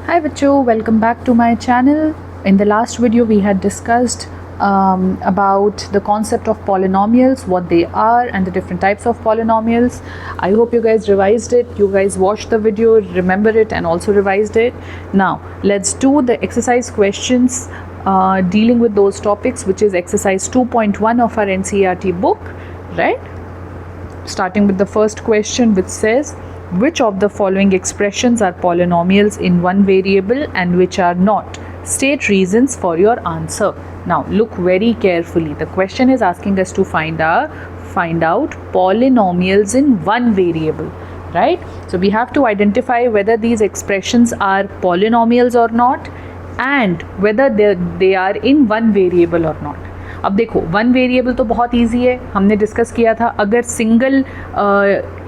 Hi Vachu, welcome back to my channel. In the last video we had discussed about the concept of polynomials, what they are and the different types of polynomials. I hope you guys revised it, you guys watched the video, remember it and also revised it. Now let's do the exercise questions dealing with those topics, which is exercise 2.1 of our NCERT book, right? Starting with the first question, which says, which of the following expressions are polynomials in one variable and which are not? State reasons for your answer. Now look very carefully. The question is asking us to find out polynomials in one variable, right? So we have to identify whether these expressions are polynomials or not and whether they are in one variable or not. अब देखो, one variable तो बहुत easy है, हमने discuss किया था. अगर single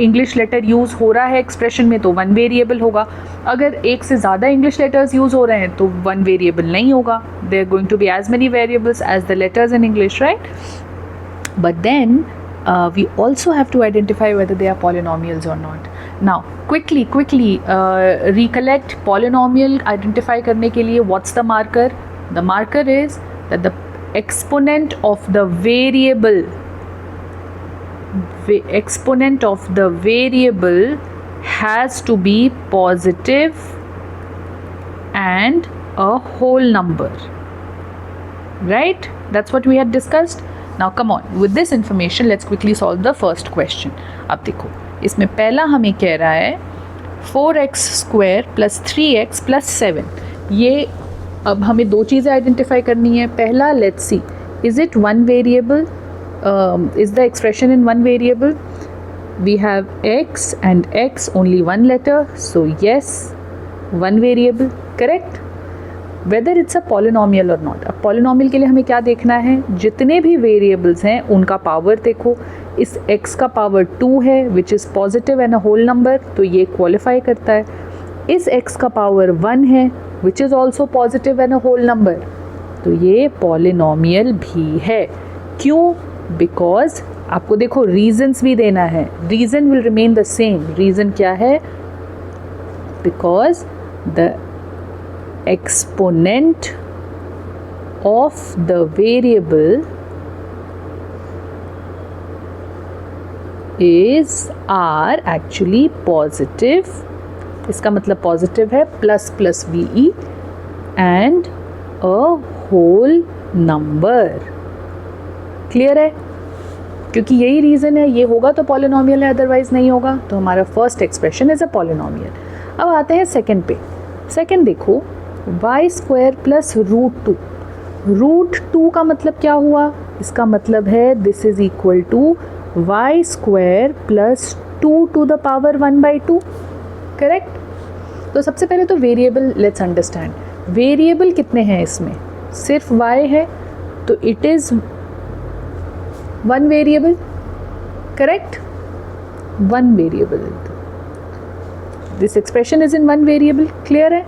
English letter use हो रहा है एक्सप्रेशन में तो वन वेरिएबल होगा. अगर एक से ज़्यादा इंग्लिश लेटर्स यूज़ हो रहे हैं तो वन वेरिएबल नहीं होगा. There going to be as many variables as the letters in English, right? But then we also have to identify whether they are polynomials or not. Now quickly recollect polynomial identify करने के लिए what's the marker? The marker is that the exponent of the variable has to be positive and a whole number, right? That's what we had discussed. Now come on, with this information let's quickly solve the first question. अब देखो, इसमें पहला हमें कह रहा है 4x² + 3x + 7. ये अब हमें दो चीज़ें आइडेंटिफाई करनी है. पहला, let's see, is it one variable? Is the expression in one variable? We have x and x only one letter, so yes, one variable, correct? Whether it's a polynomial or not. अब polynomial के लिए हमें क्या देखना है? जितने भी variables हैं उनका पावर देखो. इस x का पावर 2 है which is positive and a whole number, तो ये क्वालिफाई करता है. इस x का पावर 1 है which is also positive and a whole number, तो ये पॉलिनोमियल भी है. क्यों? बिकॉज आपको देखो रीजन्स भी देना है. Reason will remain the same. Reason क्या है? Because the exponent of the variable are actually positive. इसका मतलब पॉजिटिव है, plus VE and a whole number. Clear है? क्योंकि यही रीज़न है, ये होगा तो पॉलिनोमियल है, अदरवाइज नहीं होगा. तो हमारा first expression is a polynomial. अब आते हैं सेकंड पे. सेकंड देखो, y² + √2. √2 का मतलब क्या हुआ? इसका मतलब है this is equal to y² + 2 to the power 1/2, correct? तो सबसे पहले तो वेरिएबल लेट्स अंडरस्टैंड. वेरिएबल कितने हैं इसमें? सिर्फ y है, तो it is one variable, correct? One variable. This expression is in one variable. Clear है?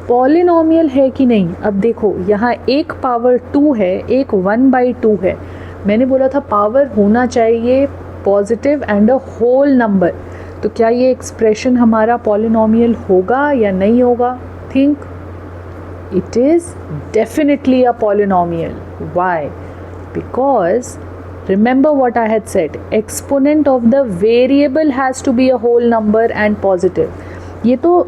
पॉलिनोमियल है कि नहीं? अब देखो, यहाँ एक पावर 2 है, एक 1/2 है. मैंने बोला था पावर होना चाहिए positive and a whole number. तो क्या ये एक्सप्रेशन हमारा पॉलिनोमियल होगा या नहीं होगा? Think. It is definitely a polynomial. Why? Because remember what I had said, exponent of the variable has to be a whole number and positive. ये तो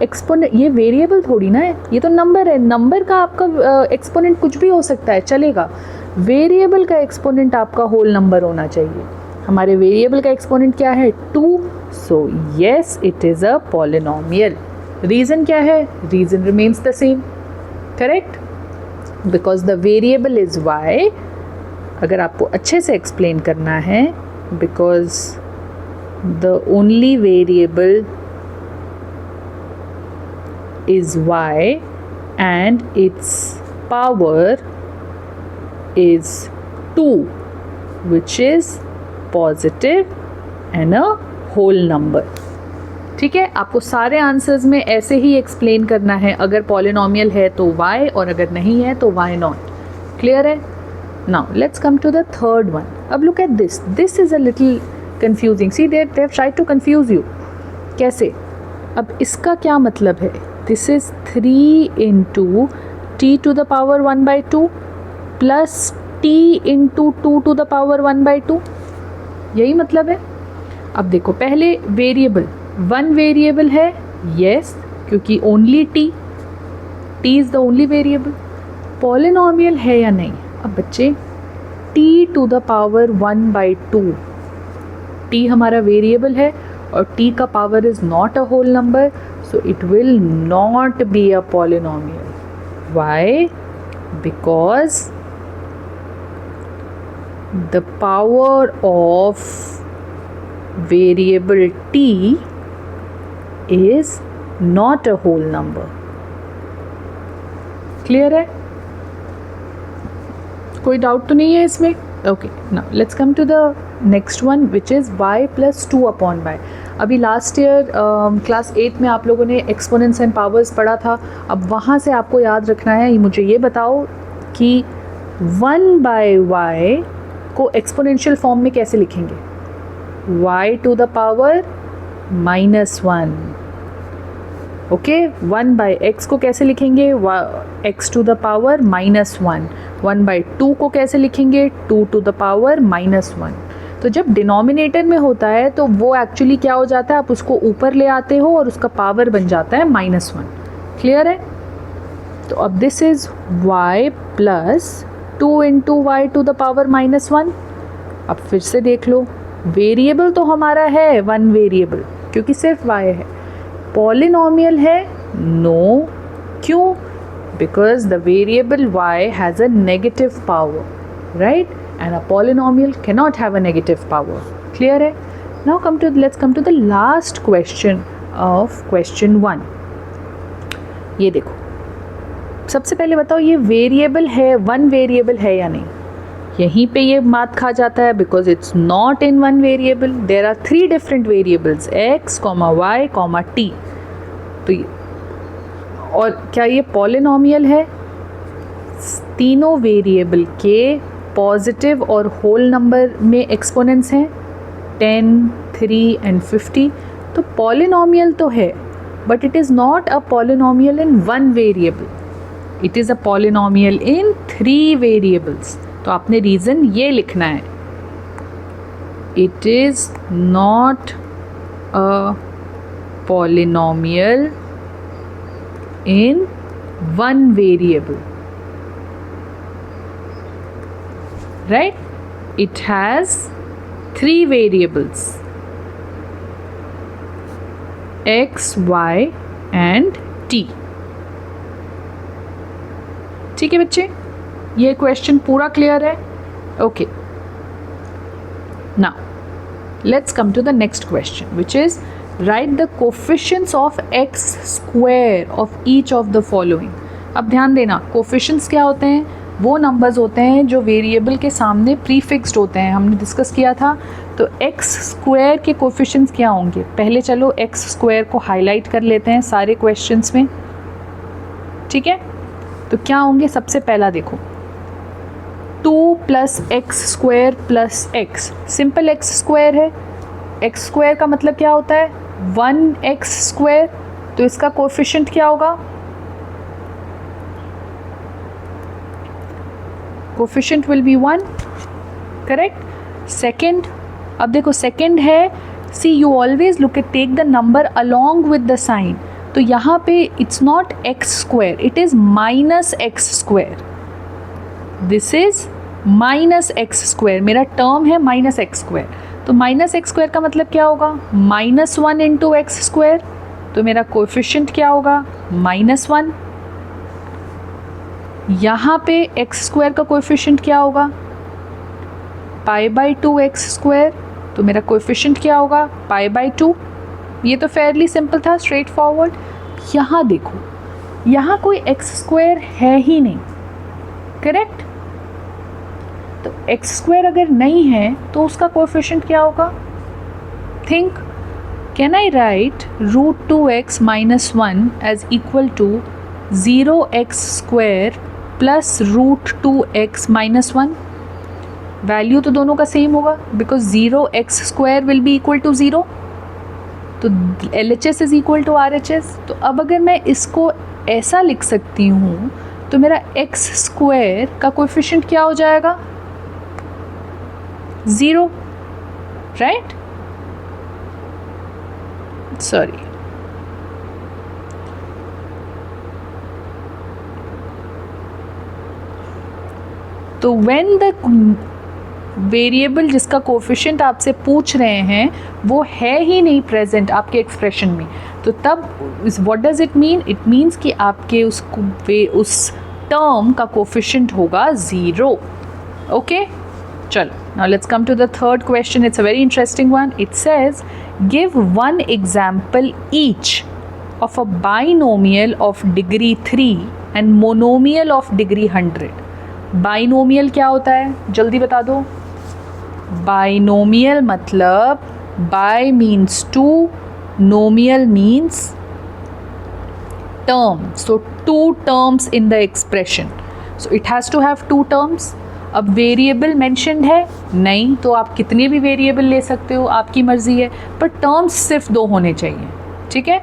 एक्सपोनेंट, ये वेरिएबल थोड़ी ना है, ये तो नंबर है. नंबर का आपका एक्सपोनेंट कुछ भी हो सकता है, चलेगा. वेरिएबल का एक्सपोनेंट आपका होल नंबर होना चाहिए. हमारे वेरिएबल का एक्सपोनेंट क्या है? 2. So yes, it is a polynomial. Reason क्या है? Reason remains the same, correct? Because the variable is y. अगर आपको अच्छे से एक्सप्लेन करना है, because the only variable is y and its power is 2, which is positive and a whole number. ठीक है? आपको सारे आंसर्स में ऐसे ही एक्सप्लेन करना है. अगर पॉलिनोमियल है तो y और अगर नहीं है तो y नॉट. क्लियर है? Now let's come to the third one. अब look at this. This is a little confusing. See, they have tried to confuse you. कैसे? अब इसका क्या मतलब है? This is 3 into t to the power 1/2 plus t into 2 to the power 1/2, यही मतलब है। अब देखो पहले वेरिएबल, वन वेरिएबल है, यस, क्योंकि only t is the only variable. Polynomial है या नहीं? अब बच्चे t to the power 1/2, t हमारा वेरिएबल है और t का power is not a whole number, so it will not be a polynomial. Y? Because the power of variable t is not a whole number. Clear है? कोई doubt तो नहीं है इसमें? Okay, now let's come to the next one which is y plus 2/y। अभी last year class 8 में आप लोगों ने एक्सपोनेंट्स एंड पावर्स पढ़ा था। अब वहाँ से आपको याद रखना है, मुझे ये बताओ कि 1/y को एक्सपोनेंशियल फॉर्म में कैसे लिखेंगे? y to the power -1। Okay, 1/x को कैसे लिखेंगे? x to the power -1। 1/2 को कैसे लिखेंगे? 2 टू द पावर -1। तो जब डिनोमिनेटर में होता है तो वो एक्चुअली क्या हो जाता है, आप उसको ऊपर ले आते हो और उसका पावर बन जाता है -1। क्लियर है? तो अब this is y plus 2 into y to the power -1। अब फिर से देख लो, वेरिएबल तो हमारा है वन वेरिएबल, क्योंकि सिर्फ y है। पॉलिनॉमियल है? नो। क्यों? Because the variable y has a negative power, right? And a polynomial can not have a negative power. Clear है? Now let's come to the last question of question 1। ये देखो, सबसे पहले बताओ ये वेरिएबल है, वन वेरिएबल है या नहीं? यहीं पे ये मात खा जाता है, because it's not in one variable, there are 3 different variables x, y, t। तो और क्या ये पॉलिनॉमियल है? तीनों वेरिएबल के पॉजिटिव और होल नंबर में एक्सपोनेंट्स हैं 10, 3 एंड 50। तो पॉलिनॉमियल तो है, but it is not a polynomial in one variable, it is a polynomial in 3 variables. तो आपने रीज़न ये लिखना है, it is not a polynomial in one variable, right? It has 3 variables, x, y and t। ठीक है बच्चे, ये question पूरा क्लियर है? Okay, now let's come to the next question which is write the coefficients of x square of each of the following. अब ध्यान देना, coefficients क्या होते हैं? वो नंबर्स होते हैं जो वेरिएबल के सामने प्रीफिक्स्ड होते हैं, हमने डिस्कस किया था। तो x स्क्वायर के कोफिशिएंट्स क्या होंगे? पहले चलो x स्क्वायर को हाईलाइट कर लेते हैं सारे क्वेश्चंस में, ठीक है? तो क्या होंगे? सबसे पहला देखो, 2 + x² + x, simple x square है। x स्क्वायर का मतलब क्या होता है? 1x²। तो इसका कोफिशिएंट क्या होगा? Coefficient will be 1, correct? Second, अब देखो सेकेंड है, see you always look at take the number along with the sign. तो यहाँ पे it's not x², it is -x²। This is -x², मेरा टर्म है -x²। तो -x² का मतलब क्या होगा? -1 इंटू x²। तो मेरा कोफिशिएंट क्या होगा? -1। यहाँ पे x² का कोएफिशिएंट क्या होगा? π/2 x²। तो मेरा कोएफिशिएंट क्या होगा? π/2। ये तो फेयरली सिंपल था, स्ट्रेट फॉरवर्ड। यहाँ देखो, यहाँ कोई x² है ही नहीं, करेक्ट? तो x² अगर नहीं है तो उसका कोएफिशिएंट क्या होगा? Think, can I write √2x - 1 as equal to 0x² plus √2x - 1? Value तो दोनों का सेम होगा, because 0x² will be equal to 0। तो LHS is equal to RHS। तो अब अगर मैं इसको ऐसा लिख सकती हूँ तो मेरा x स्क्वायर का कोएफिशिएंट क्या हो जाएगा? 0, राइट? सॉरी, तो व्हेन द वेरिएबल जिसका कोफिशिएंट आपसे पूछ रहे हैं वो है ही नहीं प्रेजेंट आपके एक्सप्रेशन में, तो तब what does it mean? It means कि आपके उस टर्म का कोफिशिएंट होगा 0। ओके, चलो, now let's come to the third question. It's a very interesting one. It says, give one example each of a binomial of degree 3 and monomial of degree 100. Binomial क्या होता है? जल्दी बता दो। Binomial मतलब bi means two, nomial means term. So 2 terms in the expression. So it has to have 2 terms. अब variable mentioned है नहीं, तो आप कितने भी वेरिएबल ले सकते हो, आपकी मर्जी है, पर टर्म्स सिर्फ 2 होने चाहिए, ठीक है।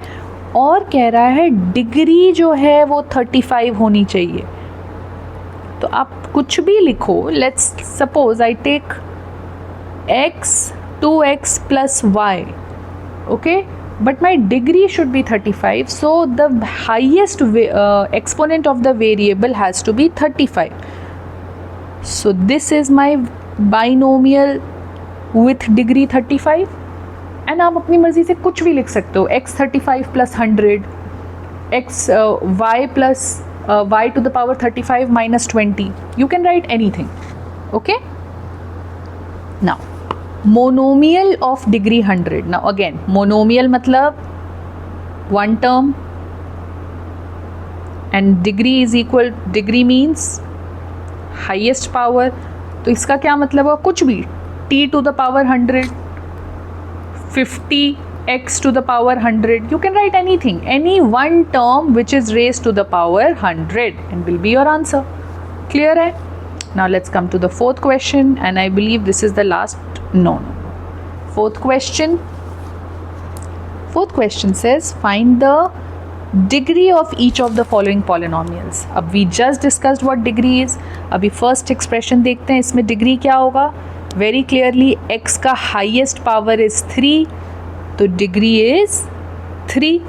और कह रहा है डिग्री जो है वो 35 होनी चाहिए। तो आप कुछ भी लिखो, let's suppose I take x 2x plus y, okay, but my degree should be 35, so the highest exponent of the variable has to be 35. So this is my binomial with degree 35, and आप अपनी मर्जी से कुछ भी लिख सकते हो, x 35 plus 100, x y plus y to the power 35 minus 20. You can write anything, okay? Now monomial of degree 100. Now again, monomial मतलब one term and degree is equal, degree means highest power, तो इसका क्या मतलब है? कुछ भी, t to the power 100, 50, x to the power 100, you can write anything, any one term which is raised to the power 100 and will be your answer. Clear है? Now let's come to the fourth question, and I believe this is the last. No. Fourth question says, find the degree of each of the following polynomials. अब we just discussed what degree is. अभी first expression देखते हैं, इसमें degree क्या होगा? Very clearly x का highest power is 3, तो degree is 3.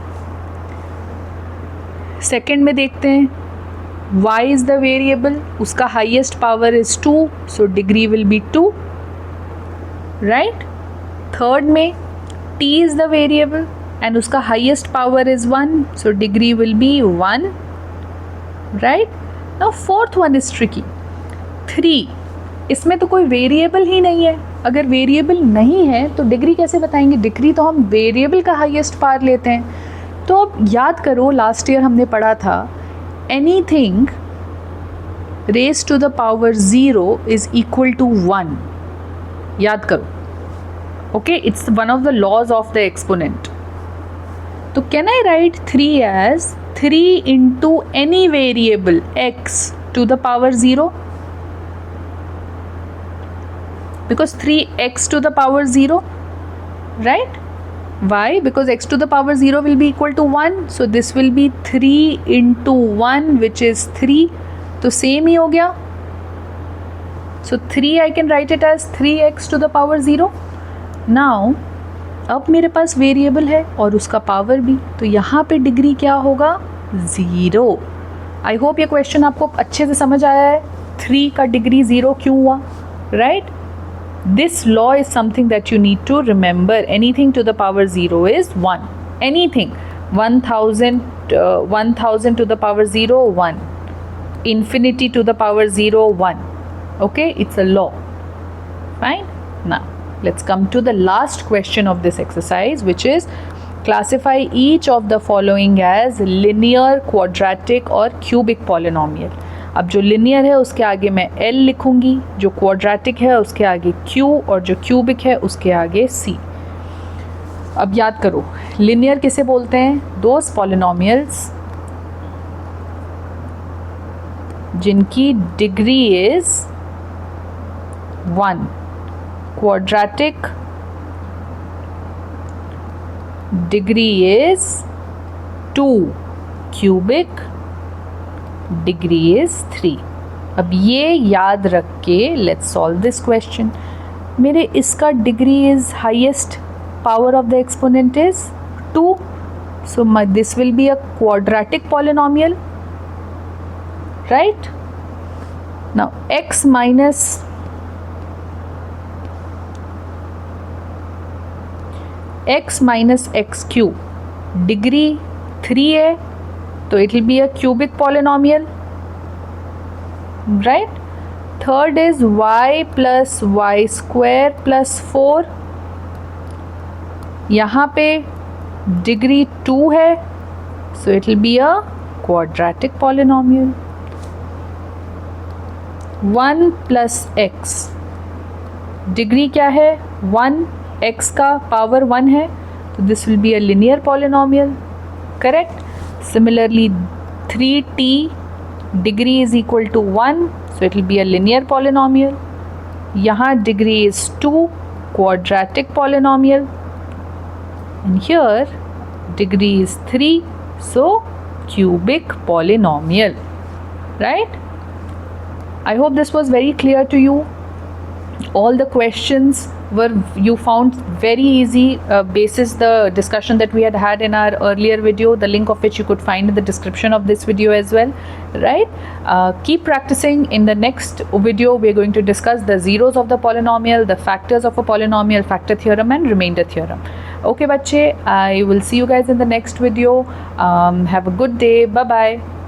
Second में देखते हैं, y is the variable, उसका highest power is 2, so degree will be 2, right? Third में t is the variable and उसका highest power is 1, so degree will be 1, right? Now fourth one is tricky. 3, इसमें तो कोई variable ही नहीं है। अगर variable नहीं है तो डिग्री कैसे बताएंगे? डिग्री तो हम वेरिएबल का हाईएस्ट पावर लेते हैं। तो अब याद करो, लास्ट ईयर हमने पढ़ा था anything raise to the power 0 is equal to 1। याद करो, okay, it's one of the laws of the exponent. तो can I write 3 as 3 into any variable x to the power 0? Because 3x to the power 0, right? Why? Because x to the power 0 will be equal to 1, so this will be 3 into 1, which is 3. तो same ही हो गया. So 3 I can write it as 3x to the power 0. Now अब मेरे पास variable है और उसका power भी, तो यहाँ पे डिग्री क्या होगा? 0. आई होप ये क्वेश्चन आपको अच्छे से समझ आया है. 3 का डिग्री 0 क्यों हुआ, right? This law is something that you need to remember. Anything to the power 0 is 1. Anything 1000 to the power 0 1. Infinity to the power 0 1. Okay, it's a law. Fine. Now let's come to the last question of this exercise, which is classify each of the following as linear, quadratic or cubic polynomial. अब जो linear है उसके आगे मैं L लिखूंगी, जो quadratic है उसके आगे Q और जो cubic है उसके आगे C. अब याद करो, linear किसे बोलते हैं? Those polynomials जिनकी degree is 1. Quadratic degree is 2, cubic degree is 3. अब ये याद रख के let's solve this question. मेरे इसका degree is highest, power of the exponent is 2, so this will be a quadratic polynomial, right? Now x minus x cube, degree 3 है तो it will be a cubic polynomial, right? Third is y plus y square plus 4, यहाँ पे degree 2 है so it will be a quadratic polynomial. 1 plus x, degree क्या है 1, x का power 1 है तो this will be a linear polynomial, correct? Similarly 3t, degree is equal to 1 so it will be a linear polynomial. यहाँ degree is 2, quadratic polynomial, and here degree is 3 so cubic polynomial, right? I hope this was very clear to you. All the questions you found very easy basis the discussion that we had in our earlier video, the link of which you could find in the description of this video as well, right? Keep practicing. In the next video we're going to discuss the zeros of the polynomial, the factors of a polynomial, factor theorem and remainder theorem. Okay bache, I will see you guys in the next video. Have a good day. Bye bye.